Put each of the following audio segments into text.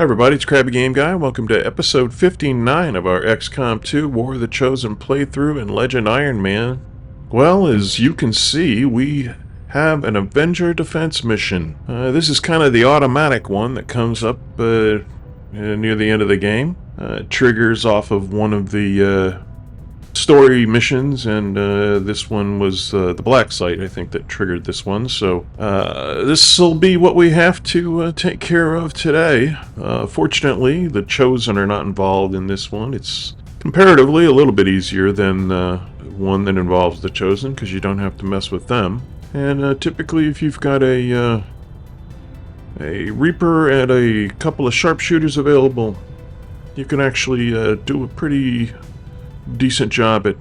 Hi everybody, it's Krabby Game Guy. Welcome to episode 59 of our XCOM2 War of the Chosen playthrough in Legend Ironman. Well, as you can see, we have an Avenger defense mission. This is kind of the automatic one that comes up near the end of the game. It triggers off of one of the story missions, and this one was the black site, I think, that triggered this one. So this will be what we have to take care of today. Fortunately, the Chosen are not involved in this one. It's comparatively a little bit easier than one that involves the Chosen, because you don't have to mess with them. And typically, if you've got a Reaper and a couple of Sharpshooters available, you can actually do a pretty decent job at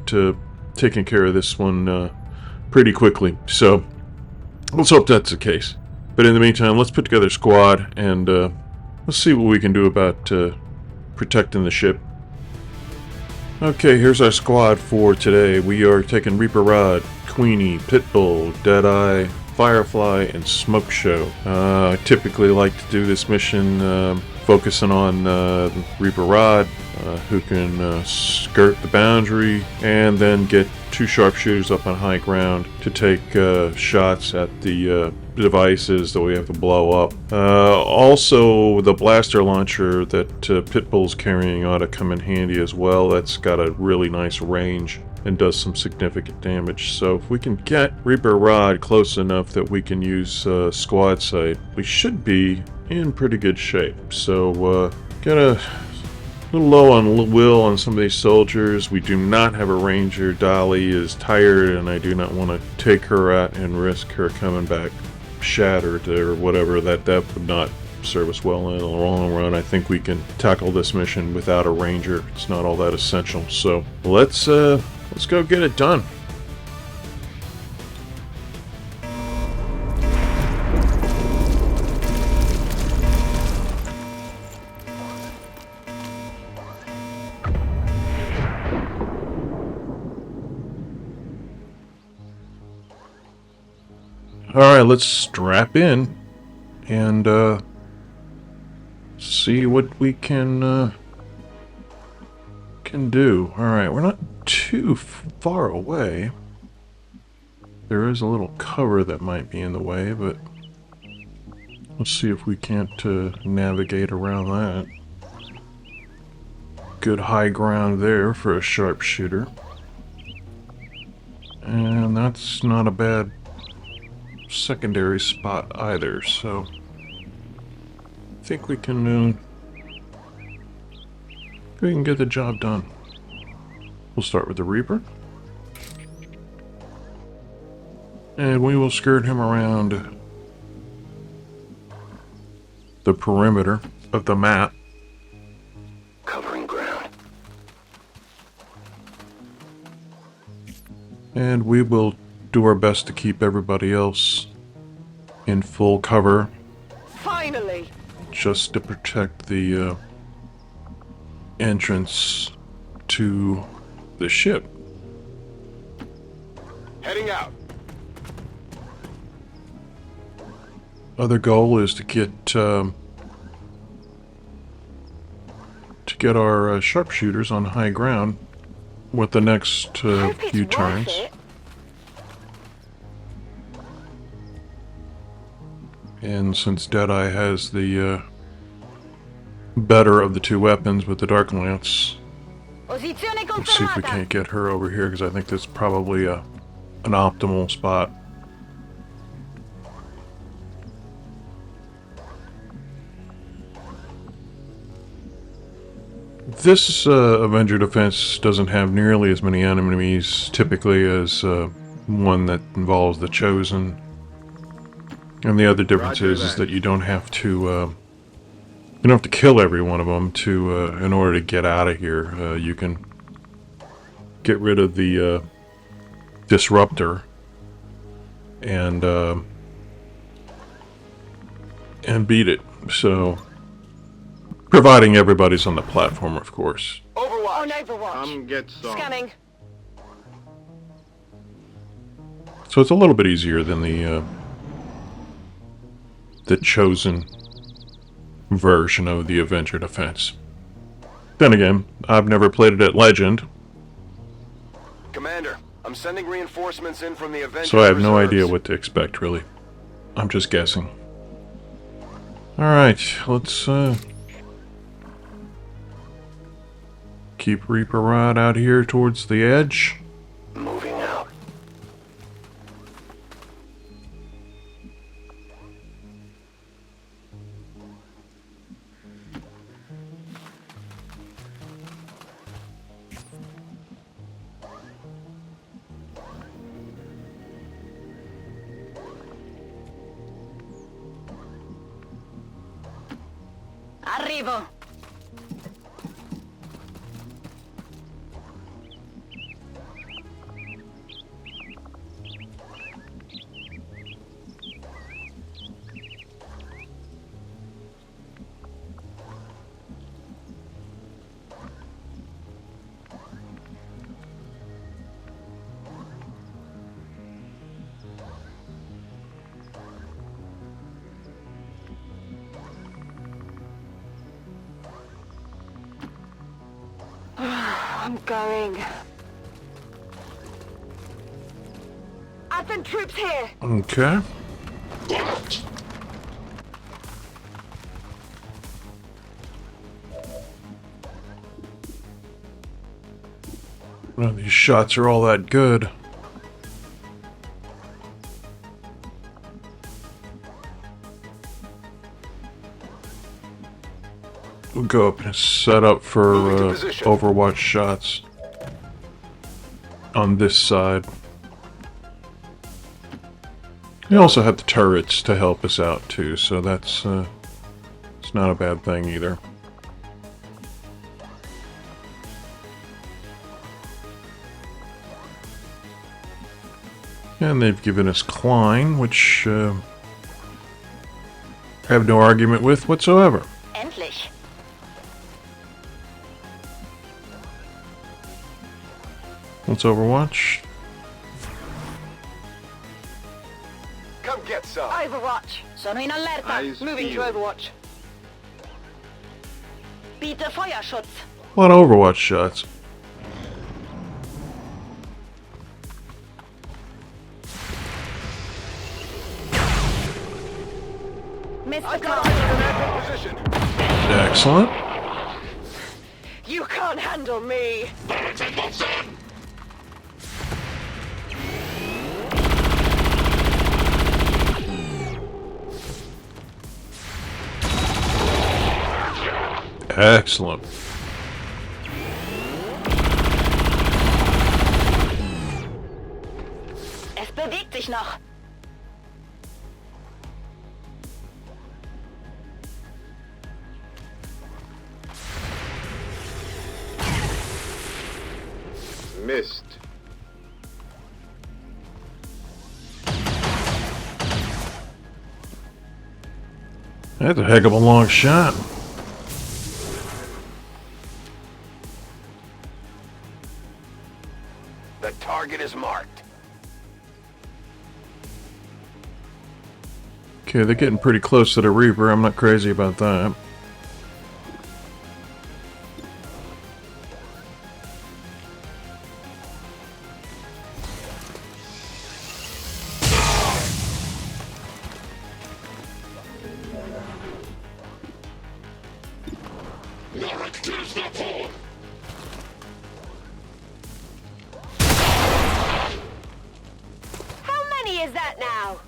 taking care of this one pretty quickly. So let's hope that's the case. But in the meantime, let's put together a squad and let's see what we can do about protecting the ship. Okay, here's our squad for today. We are taking Reaper Rod, Queenie, Pitbull, Deadeye, Firefly, and Smoke Show. I typically like to do this mission focusing on Reaper Rod, who can skirt the boundary and then get two sharpshooters up on high ground to take shots at the devices that we have to blow up. Also, the blaster launcher that Pitbull's carrying ought to come in handy as well. That's got a really nice range and does some significant damage. So if we can get Reaper Rod close enough that we can use squad sight, we should be in pretty good shape. So got a little low on will on some of these soldiers. We do not have a ranger. Dolly is tired, and I do not want to take her out and risk her coming back shattered or whatever. That would not serve us well in the long run. I think we can tackle this mission without a ranger. It's not all that essential. So let's go get it done. Alright, let's strap in and see what we can do. Alright, we're not too far away. There is a little cover that might be in the way, but let's see if we can't navigate around that. Good high ground there for a sharpshooter. And that's not a bad secondary spot either, so I think we can get the job done. We'll start with the Reaper, and we will skirt him around the perimeter of the map, covering ground, and we will do our best to keep everybody else in full cover. Finally! Just to protect the entrance to the ship. heading out. Other goal is to get our sharpshooters on high ground with the next few turns. And since Deadeye has the better of the two weapons with the Dark Lance, let's see if we can't get her over here, because I think that's probably an optimal spot. This Avenger defense doesn't have nearly as many enemies typically as one that involves the Chosen. And the other difference is that you don't have to kill every one of them in order to get out of here. You can get rid of the Disruptor and beat it. So, providing everybody's on the platform, of course. Overwatch. On Overwatch. Come get some. Scanning. So it's a little bit easier than the Chosen version of the Avenger defense. Then again, I've never played it at Legend, Commander, I'm sending reinforcements in from the Avenger. so I have no idea what to expect, really. I'm just guessing. Alright, let's keep Reaper Rod out here towards the edge. Moving out. Arrivo. I'm going. Advent troops here. Okay. None of these shots are all that good. We'll go up and set up for Moving to position. Overwatch shots on this side. We also have the turrets to help us out too, so that's it's not a bad thing either. And they've given us Klein, which I have no argument with whatsoever. Endlich. Let's Overwatch. Come get some. Overwatch. Sono in allerta. Eyes Moving to peeled. Overwatch. Biete Feuerschutz. A lot of Overwatch shots. Mr. I've got eyes Commander. in active position. Excellent. You can't handle me. Excellent. Es bewegt sich noch. Missed. That's a heck of a long shot. The target is marked. Okay, they're getting pretty close to the Reaper. I'm not crazy about that. How many is that now?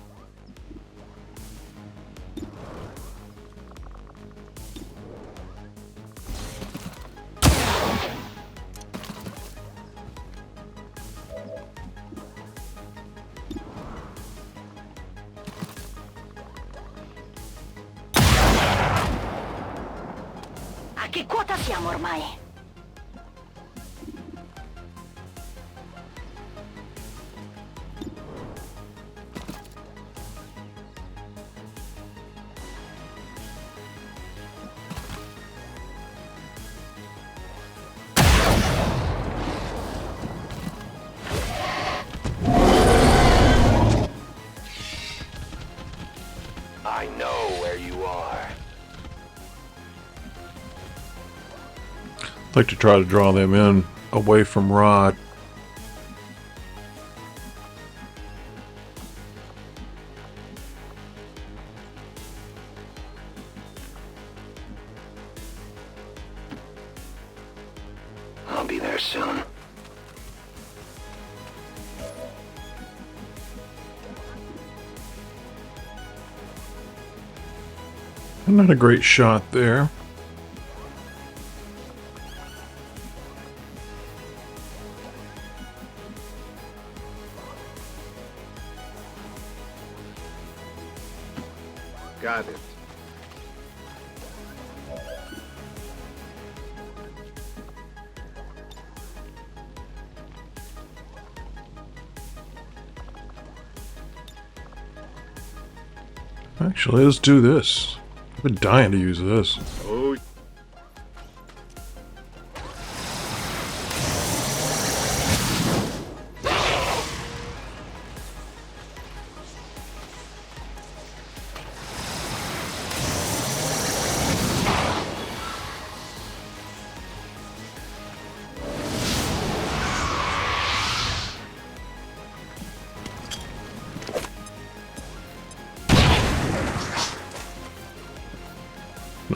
A che quota siamo ormai? I know where you are. like to try to draw them in away from Rod. I'll be there soon. Not a great shot there. Got it. Actually, let's do this. I've been dying to use this. Oh.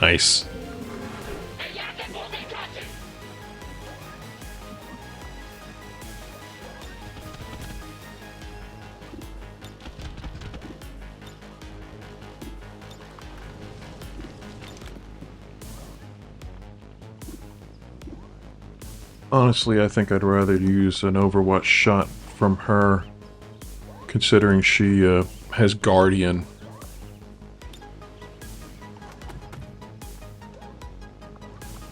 Nice. Honestly, I think I'd rather use an Overwatch shot from her, considering she has Guardian.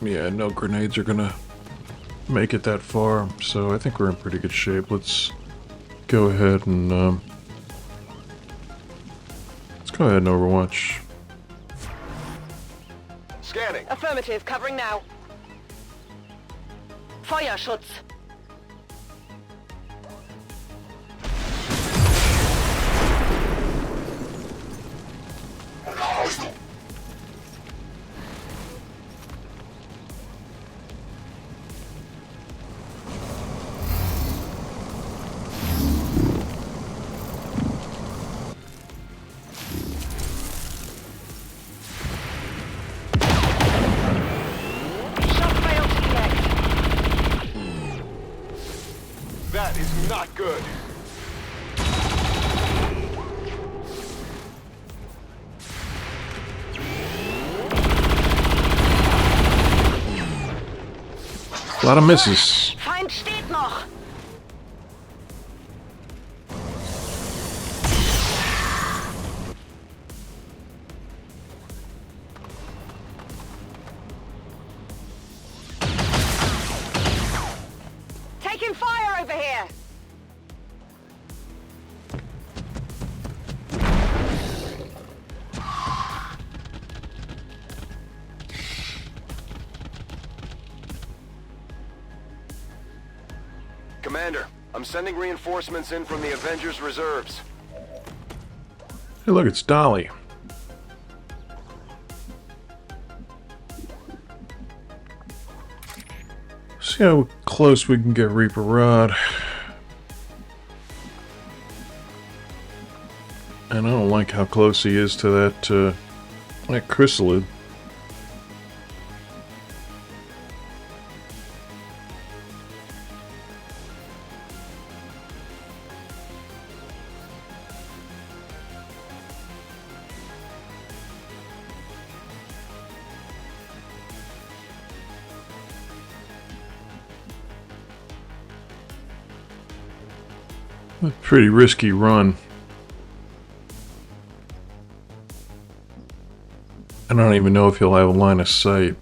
Yeah, no grenades are gonna make it that far, so I think we're in pretty good shape. Let's go ahead and Overwatch. Scanning. Affirmative, covering now. Feuerschutz. That is not good. A lot of misses. Feind steht noch. Taking fire over here. Commander, I'm sending reinforcements in from the Avengers reserves. Hey, look, it's Dolly. See how close we can get Reaper Rod. And I don't like how close he is to that chrysalid. A pretty risky run. I don't even know if he'll have a line of sight.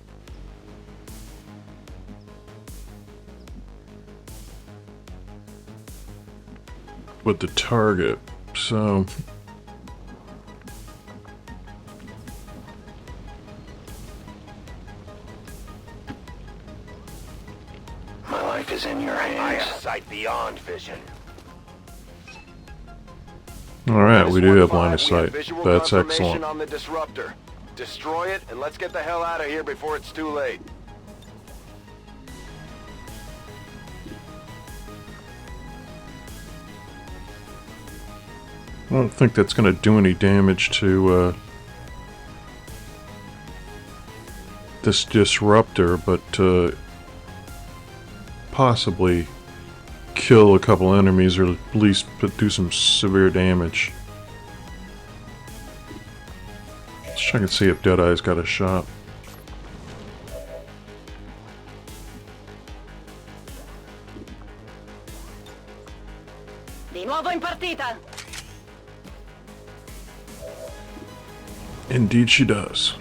With the target, so... My life is in your hands. I have sight beyond vision. Alright, we do have line of We have sight. visual That's confirmation excellent. on the Disruptor. Destroy it and let's get the hell out of here before it's too late. don't think that's going to do any damage to this Disruptor, but possibly kill a couple enemies or at least do some severe damage. Let's check and see if Deadeye's got a shot. Di nuovo in partita. Indeed she does.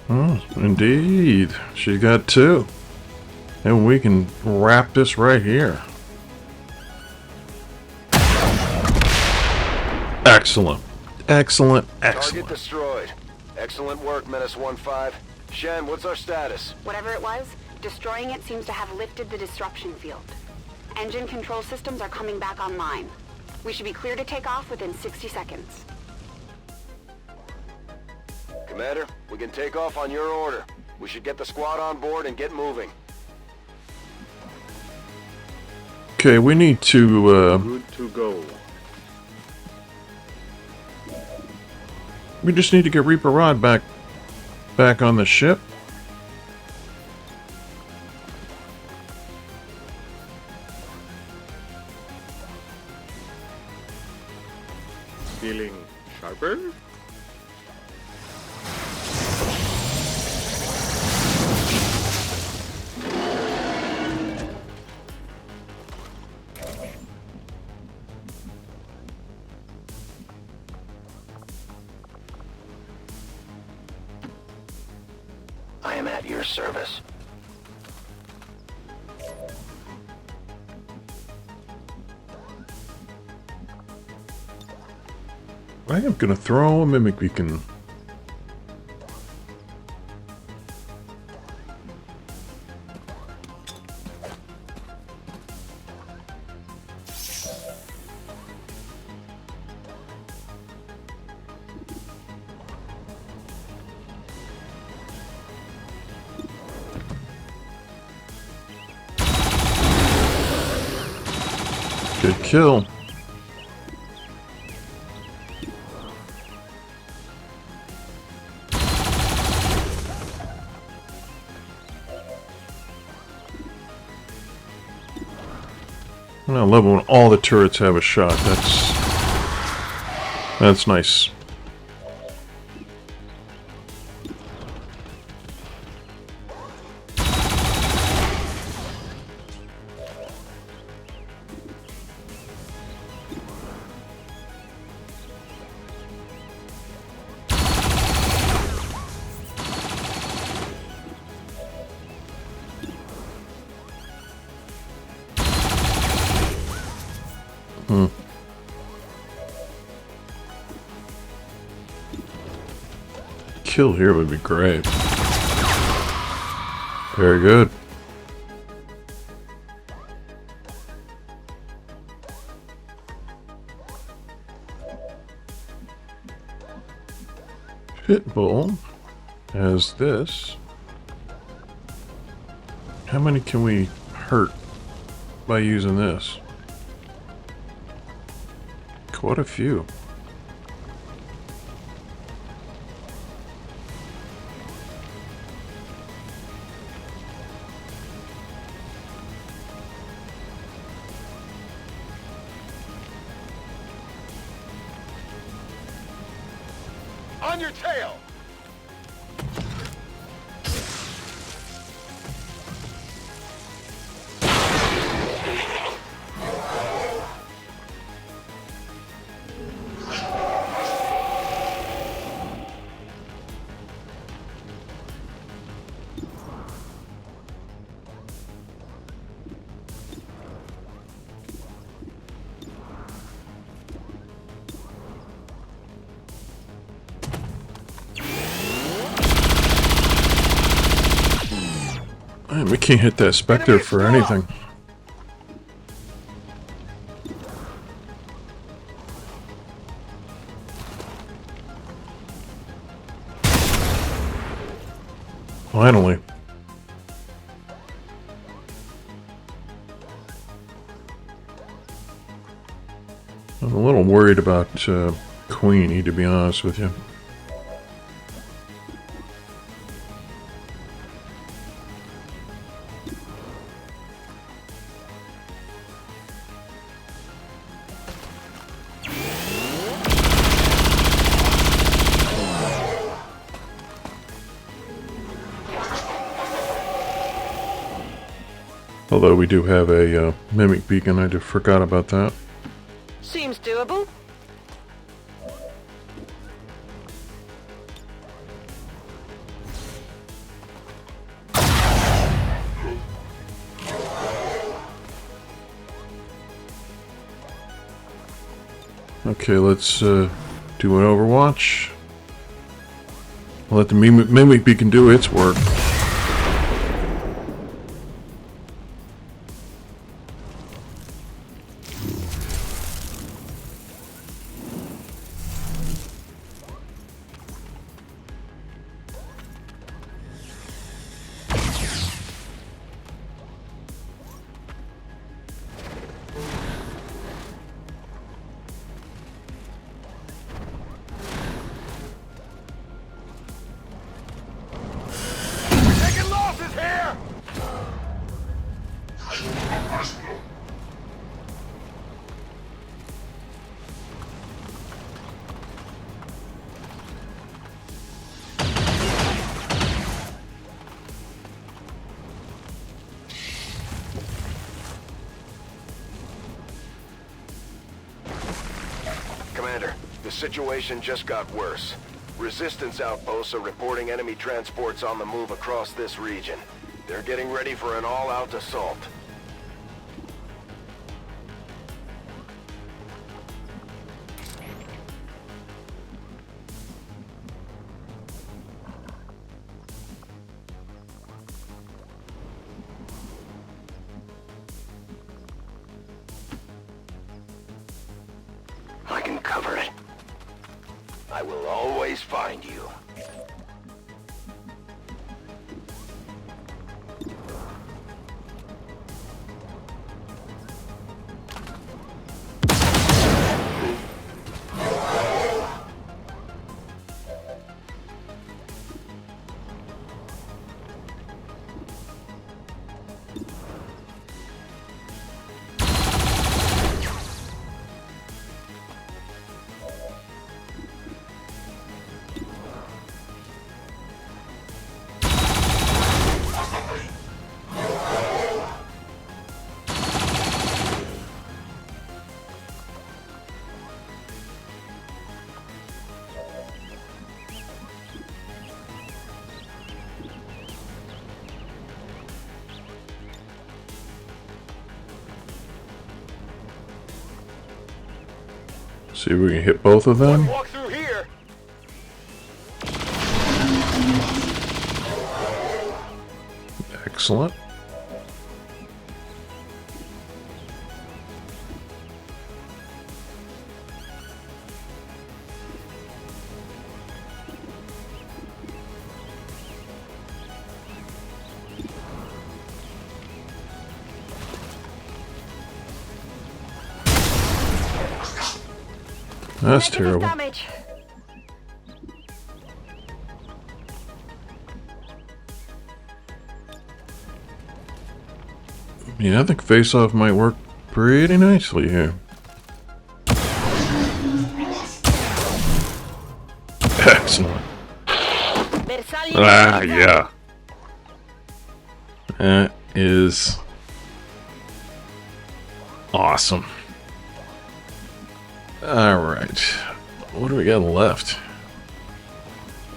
Oh, indeed. She got two. And we can wrap this right here. Excellent. Excellent. Target Excellent. destroyed. Excellent work, Menace 1-5. Shen, what's our status? Whatever it was, destroying it seems to have lifted the disruption field. Engine control systems are coming back online. We should be clear to take off within 60 seconds. Commander, we can take off on your order. We should get the squad on board and get moving. Okay, we need to, Good to go. we just need to get Reaper Rod back on the ship. Feeling sharper? I am at your service. I am gonna throw a mimic beacon. Good kill. I love when all the turrets have a shot. That's nice. Kill here would be great. Very good. Pitbull has this. How many can we hurt by using this? Quite a few. On your tail! Man, we can't hit that Spectre for anything. Finally. I'm a little worried about Queenie, to be honest with you. Although we do have a mimic beacon, I just forgot about that. Seems doable. Okay, let's do an Overwatch. Let the mimic beacon do its work. Taking losses here! Commander, the situation just got worse. Resistance outposts are reporting enemy transports on the move across this region. They're getting ready for an all-out assault. I can cover it. I will always find you. See if we can hit both of them. Walk through here. Excellent. That's Negative terrible. damage. Yeah, I think face-off might work pretty nicely here. Excellent. Ah, yeah. That is awesome. Alright. What do we got left?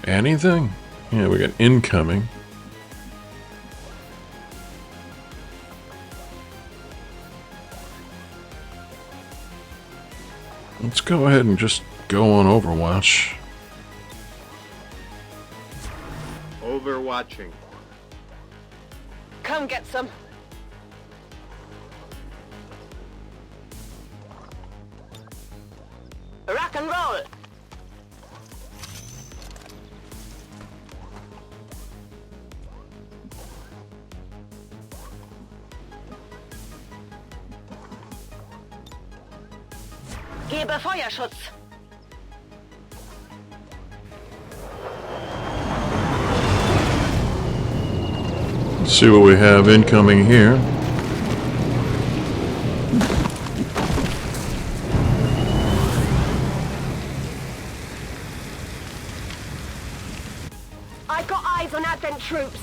Anything? Yeah, we got incoming. Let's go ahead and just go on Overwatch. Overwatching. Come get some. Rock and roll. Gebe Feuerschutz. Let's see what we have incoming here. I've got eyes on Advent troops.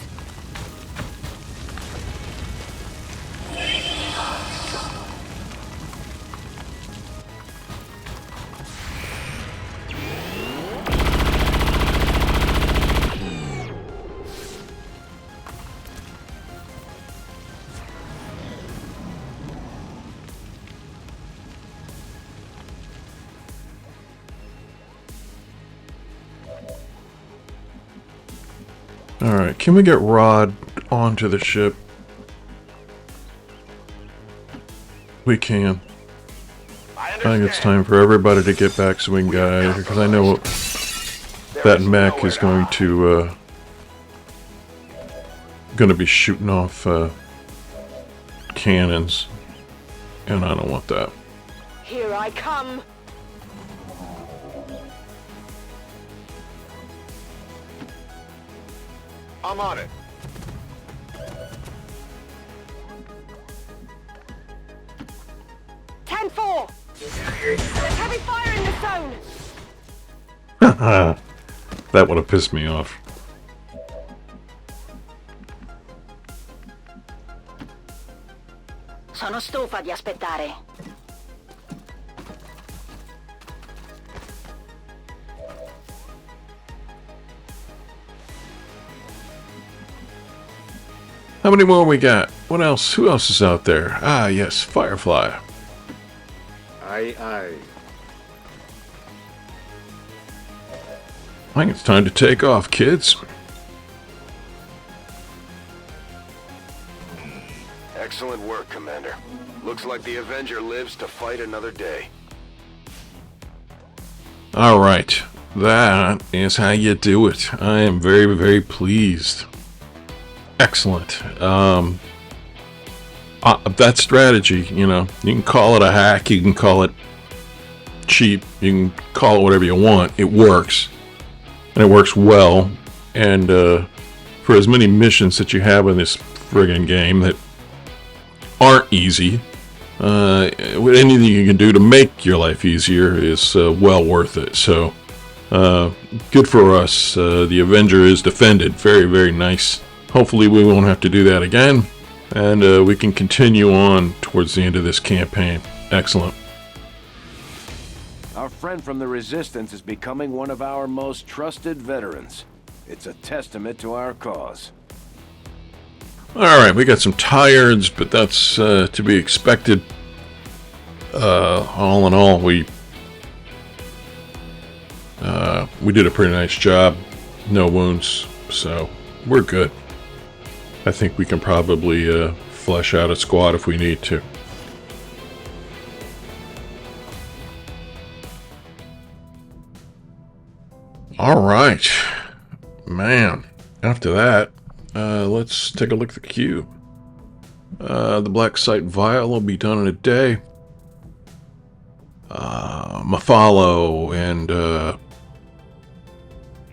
Alright, can we get Rod onto the ship? We can. I think it's time for everybody to get back so we can guide, because I know that mech is going to be shooting off cannons, and I don't want that. Here I come. I'm on it. Ten-4. Heavy fire in the zone. That would have pissed me off. Sono stufa di aspettare. How many more we got? What else? Who else is out there? Ah, yes, Firefly. Aye, aye. I think it's time to take off, kids. Excellent work, Commander. Looks like the Avenger lives to fight another day. Alright, that is how you do it. I am very, very pleased. Excellent. That strategy, you know, you can call it a hack, you can call it cheap, you can call it whatever you want. It works. And it works well. And for as many missions that you have in this friggin' game that aren't easy, anything you can do to make your life easier is well worth it. So, good for us. The Avenger is defended. Very, very nice. Hopefully we won't have to do that again, and we can continue on towards the end of this campaign. Excellent. Our friend from the Resistance is becoming one of our most trusted veterans. It's a testament to our cause. Alright, we got some tireds, but that's to be expected. All in all, we did a pretty nice job. No wounds, so we're good. I think we can probably flesh out a squad if we need to. Alright. Man, after that, let's take a look at the queue. The Black Site Vial will be done in a day. Mafalo and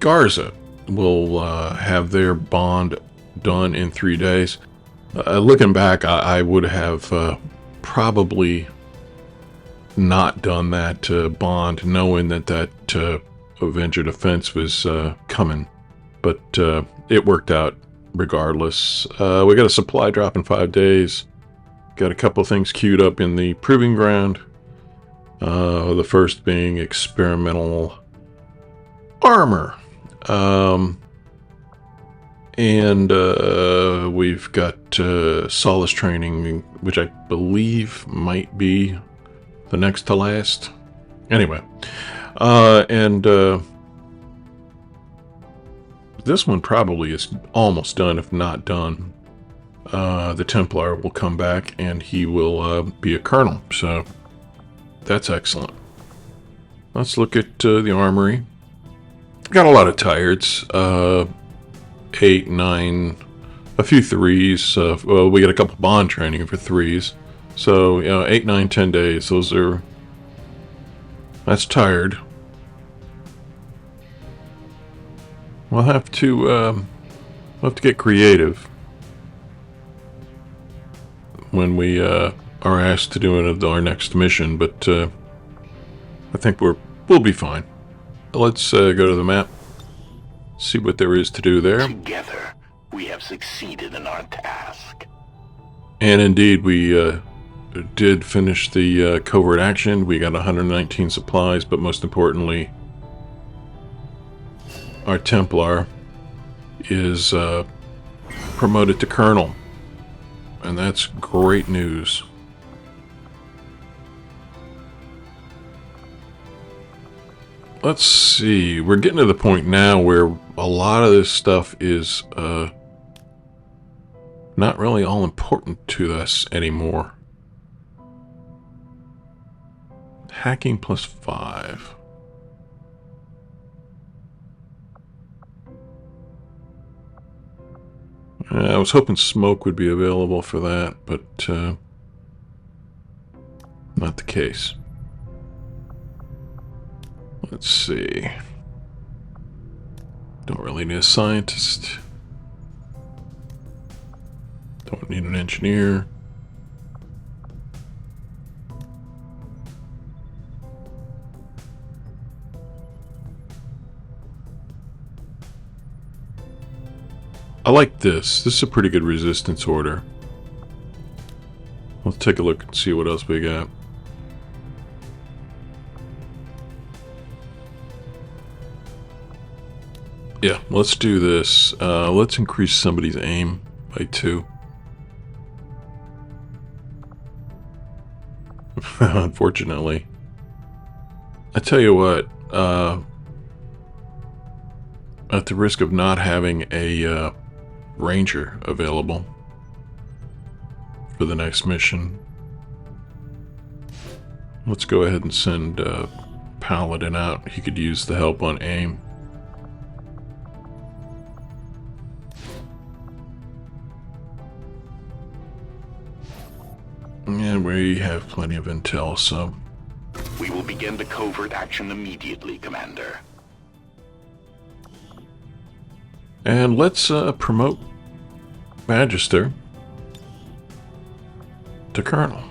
Garza will have their bond done in 3 days. Looking back, I would have probably not done that bond, knowing that Avenger defense was coming. But it worked out regardless. We got a supply drop in 5 days. Got a couple things queued up in the Proving Ground. The first being experimental armor. And we've got Solace Training, which I believe might be the next to last. Anyway, and this one probably is almost done, if not done. The Templar will come back, and he will be a colonel, so that's excellent. Let's look at the armory. Got a lot of tireds. 8, 9, a few 3s. Well, we got a couple bond training for 3s. So, 8, 9, 10 days. Those are That's tired. We'll have to get creative when we are asked to do our next mission, but I think we'll be fine. Let's go to the map, see what there is to do there. Together, we have succeeded in our task. And indeed, we did finish the covert action. We got 119 supplies, but most importantly, our Templar is promoted to Colonel. And that's great news. Let's see. We're getting to the point now where a lot of this stuff is not really all important to us anymore. Hacking +5. I was hoping smoke would be available for that, but not the case. Let's see. Don't really need a scientist. Don't need an engineer. I like this. This is a pretty good resistance order. Let's take a look and see what else we got. Yeah, let's do this. Let's increase somebody's aim by 2. Unfortunately. I tell you what, at the risk of not having a Ranger available for the next mission, let's go ahead and send Paladin out. He could use the help on aim. And we have plenty of intel, so... We will begin the covert action immediately, Commander. And let's promote Magister to Colonel.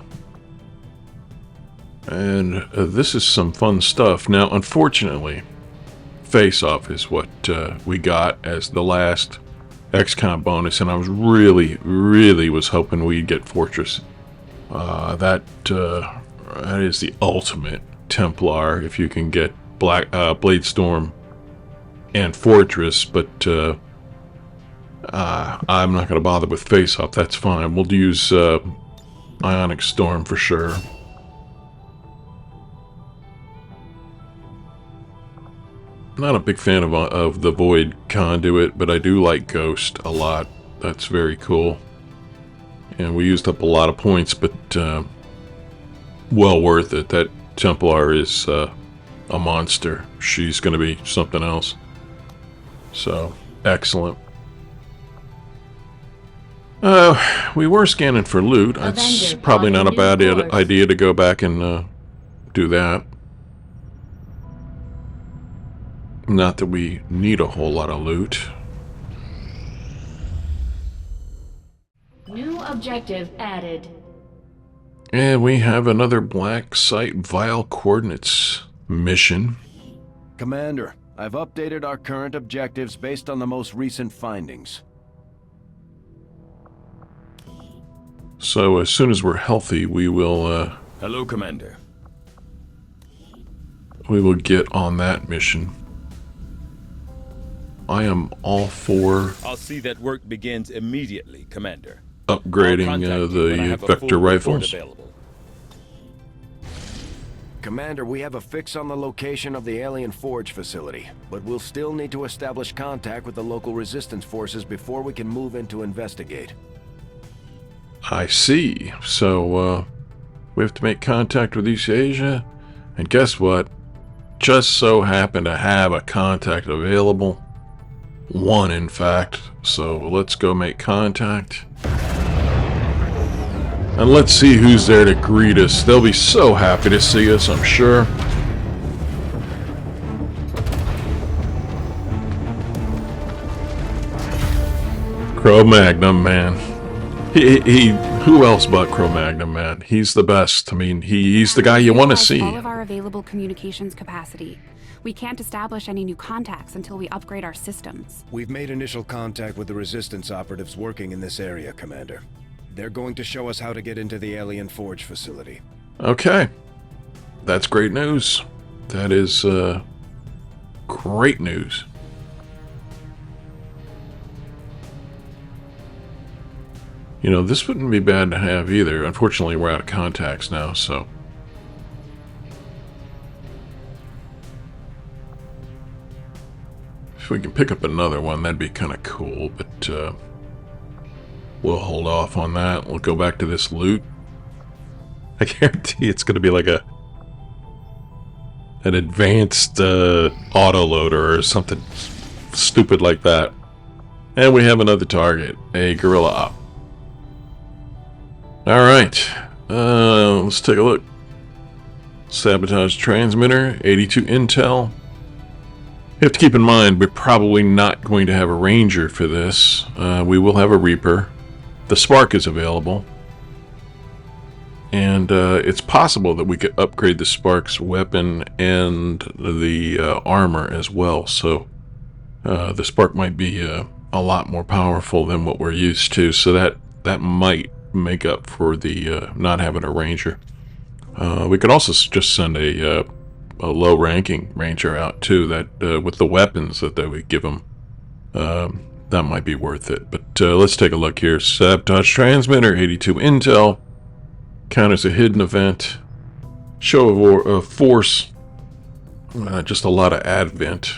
And this is some fun stuff. Now, unfortunately, Face-Off is what we got as the last XCOM bonus, and I was really was hoping we'd get Fortress. That is the ultimate Templar if you can get Bladestorm and Fortress, but I'm not going to bother with Face-Off. That's fine. We'll use Ionic Storm for sure. Not a big fan of the Void Conduit, but I do like Ghost a lot. That's very cool. And we used up a lot of points, but well worth it. That Templar is a monster. She's going to be something else. So, excellent. We were scanning for loot. It's Avenger probably not a bad course. idea to go back and do that. Not that we need a whole lot of loot. New objective added. And we have another Black Site Vial Coordinates mission. Commander, I've updated our current objectives based on the most recent findings. So as soon as we're healthy, we will Hello, Commander. get on that mission. I am all for I'll see that work begins immediately, Commander. upgrading I'll contact you when I the have a vector full report rifles. available. Commander, we have a fix on the location of the Alien Forge facility, but we'll still need to establish contact with the local resistance forces before we can move in to investigate. I see. So we have to make contact with East Asia, and guess what? Just so happen to have a contact available. One, in fact. So let's go make contact. And let's see who's there to greet us. They'll be so happy to see us, I'm sure. Cro-Magnon, man. Who else but Cro-Magnon, man? He's the best. I mean, he's the guy you want to see. All of our available communications capacity. We can't establish any new contacts until we upgrade our systems. We've made initial contact with the Resistance operatives working in this area, Commander. They're going to show us how to get into the Alien Forge facility. Okay. That's great news. That is great news. You know, this wouldn't be bad to have either. Unfortunately, we're out of contacts now, so... if we can pick up another one, that'd be kind of cool, but we'll hold off on that. We'll go back to this loot. I guarantee it's going to be like an advanced autoloader or something stupid like that. And we have another target, a gorilla op. Alright, let's take a look. Sabotage transmitter, 82 intel. You have to keep in mind, we're probably not going to have a Ranger for this. We will have a Reaper. The Spark is available. And it's possible that we could upgrade the Spark's weapon and the armor as well. So the Spark might be a lot more powerful than what we're used to. So that might make up for the not having a Ranger. We could also just send a low-ranking Ranger out too. That with the weapons that they would give them, that might be worth it. But let's take a look here. Sabotage transmitter, 82 intel. Counters a hidden event. Show of force. Just a lot of advent.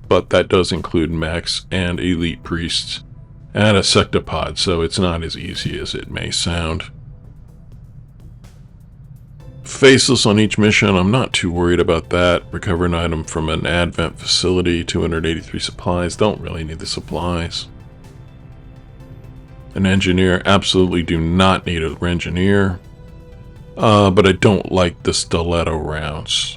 But that does include mechs and elite priests. And a sectopod, so it's not as easy as it may sound. Faceless on each mission, I'm not too worried about that. Recover an item from an advent facility, 283 supplies. Don't really need the supplies. An engineer, absolutely do not need an engineer. But I don't like the stiletto rounds.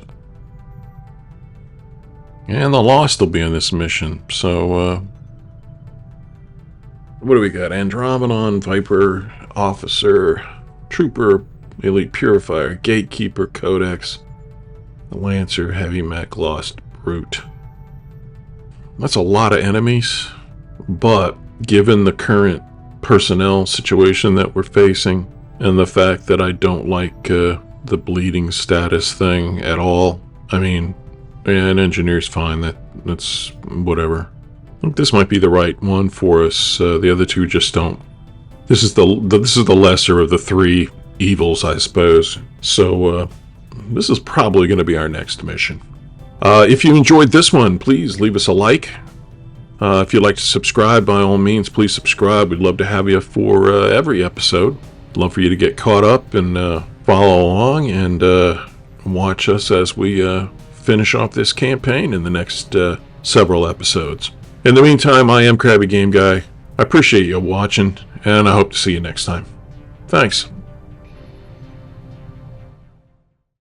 And the Lost will be in this mission, so... what do we got? Andromedon, Viper, Officer, Trooper, Elite Purifier, Gatekeeper, Codex, Lancer, Heavy Mech, Lost, Brute. That's a lot of enemies, but given the current personnel situation that we're facing, and the fact that I don't like the bleeding status thing at all, I mean, yeah, an engineer's fine, that's whatever. I think this might be the right one for us. The other two just don't. This is the lesser of the three evils, I suppose. So this is probably going to be our next mission. If you enjoyed this one, please leave us a like. If you'd like to subscribe, by all means, please subscribe. We'd love to have you for every episode. Love for you to get caught up and follow along and watch us as we finish off this campaign in the next several episodes. In the meantime, I am Krabby Game Guy. I appreciate you watching, and I hope to see you next time. Thanks.